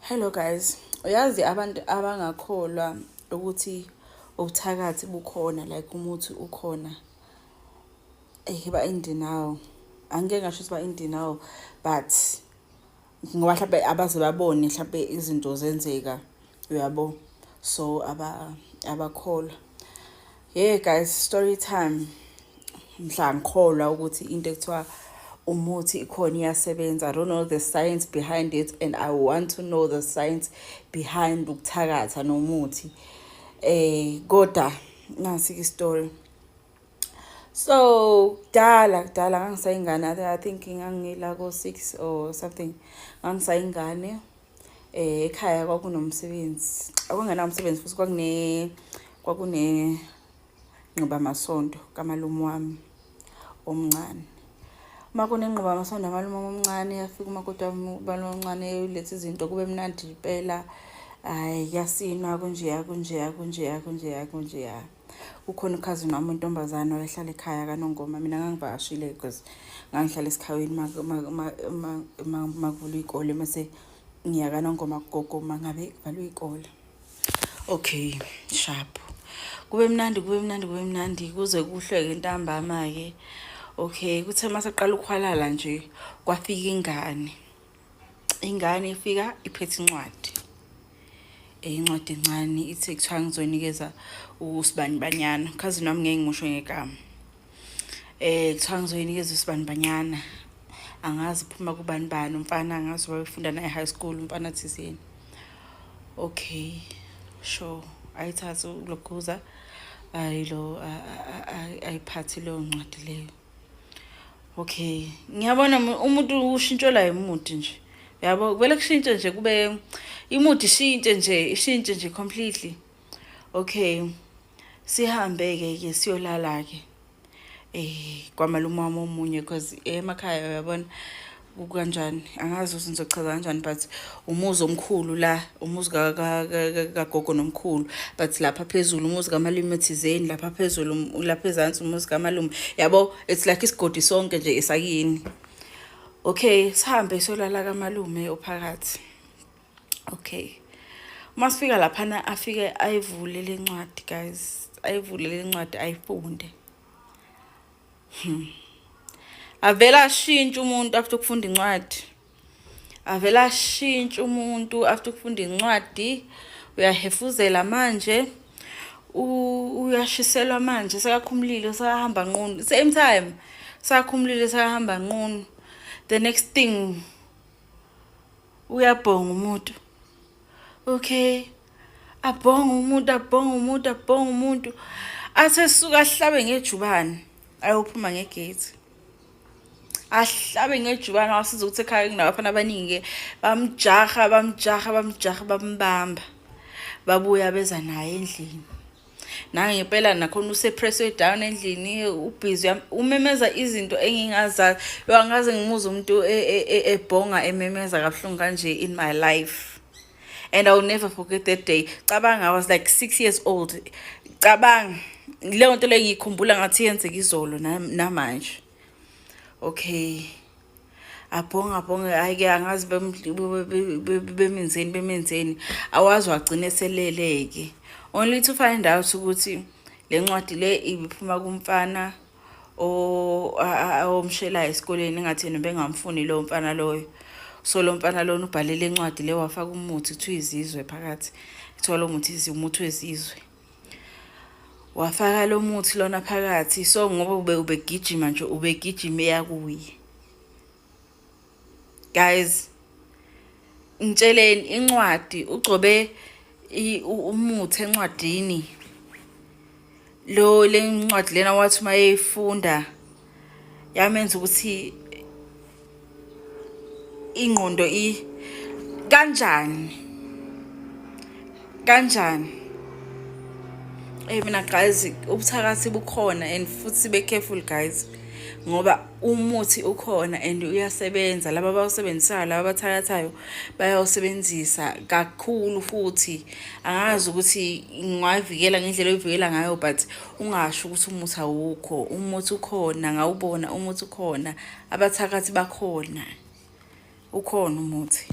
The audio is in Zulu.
Hello guys, uyazi abantu abangakholwa ukuthi ubuthakathi bukhona like umuthi ukhona ba in denial. Angeke ngasho ukuthi ba in denial but ngoba mhlawumbe abaze babone mhlawumbe izinto zenzeka uyabo, so abakholwa. Yeah guys, story time. Mhla ngikholwa ukuthi into ekuthiwa umuthi ikhona iyasebenza. I don't know the science behind it and I want to know the science behind ukuthakatha nomuthi. Kodwa nasi story. So dala ngangisayingane, I think ngangila ko 6 or something. Ngangisayingane ekhaya kwakunomsebenzi. Akungena umsebenzi futhi kwakune ngqoba masonto kamalume wami omncane. Makunenqoba masonto amalume omncane yafika umakoti wami omncane ulethe izinto kube mnandi impela. Yasinwa kunjeya. Ukhona ukhazini wami intombazana wayehlala ekhaya kaNongoma. Mina ngangivashile because ngangihlala esikhaweni makuvula ikole mase ngiya kaNongoma gogo mangabe kuvalwe ikole. Okay, sharp. Kube mnandi kuze kuhleke ntambama ke. Okay, kuthe masaqala ukukhwalala nje kwafika ingane ifika iphethe incwadi. Incwadi encane ithi kuthiwa ngizonikeza uSibanibanyana. Cousin wami ngeke ngimusho ngegama. Kuthiwa ngizoyinikeza uSibanibanyana. Angazi phuma kubanibani umfana angazi wayefunda naye high school umfana thizeni. Okay, sure. Ayithatha lokhuza ayiphathi lo ncwadi leyo. Okay, ngiyabona umuntu ushintsho la imuthi nje. Yabo kubele kushintshe nje kube imuthi ishintshe nje completely. Okay, sihambe ke siyolala ke kwamalume wami omunye because emakhaya uyabona kanjani, angazi ukuthi ngizochaza kanjani but umuzi omkhulu la, umuzi kagogo nomkhulu, but lapha phezulu umuzi kamalume thizeni, lapha phezulu lapha ezantsi umuzi kamalume. Yabo it's like isigodi sonke nje esakini. Okay, sihambe solala kamalume ophakathi. Okay, masifika lapha afike ayivule le ncwadi guys, ayivule le ncwadi ayifunde. Avela ashintsha umuntu after ukufunda incwadi. Avela ashintsha umuntu after ukufunda incwadi. Uyahefuzela manje, uyashiselwa manje, sekakhumulile sekahamba nqunu. Same time sekakhumulile sekahamba nqunu. The next thing uyabhonga umuntu. Okay, abhonga umuntu. Asesuka ahlabe ngejubane ayophuma ngegate. Ahlabe ngejubane wasiza ukuthi ekhaya kunabafana abaningi bamjaha bambamba. Babuya beza naye endlini. Nange ngempela nakhona usepresswe down endlini, ubhizi umemeza izinto engingazazi. Angaze ngimuze umuntu ebhonga ememeza kabuhlungu kanje in my life. And I will never forget that day. Cabanga, I was like 6 years old. Cabanga, leyo nto le ngikhumbula ngathi yenzeka izolo namanje. Okay, abhonga ayike angazi bemenzeni awazi wagcina eseleleke. Only to find out ukuthi le ncwadi le ibiphuma kumfana omshela esikoleni engatheni bengamfuni lo mfana loyo. So lo mfana lona ubhalele incwadi le wafaka umuthi kuthiwa izizwe phakathi. Kuthiwa lo muthi umuthi wezizwe. Wafaka lo muthi lona phakathi, so ngoba ubegijima nje ubegijima eyakuye. Guys, ngitsheleni incwadi ugcobe umuthi encwadini. Le ncwadi lena wathi mayefunda yamenza ukuthi ingqondo kanjani. Mina guys, ubuthakathi bukhona and futhi be careful guys, ngoba umuthi ukhona and uyasebenza. Laba abawusebenzisayo, laba abathakathayo bayawusebenzisa kakhulu futhi angazi ukuthi ngiwavikela ngendlela oyivikela ngayo but ungasho ukuthi umuthi awukho. Umuthi ukhona, ngawubona umuthi ukhona, abathakathi bakhona, ukhona umuthi.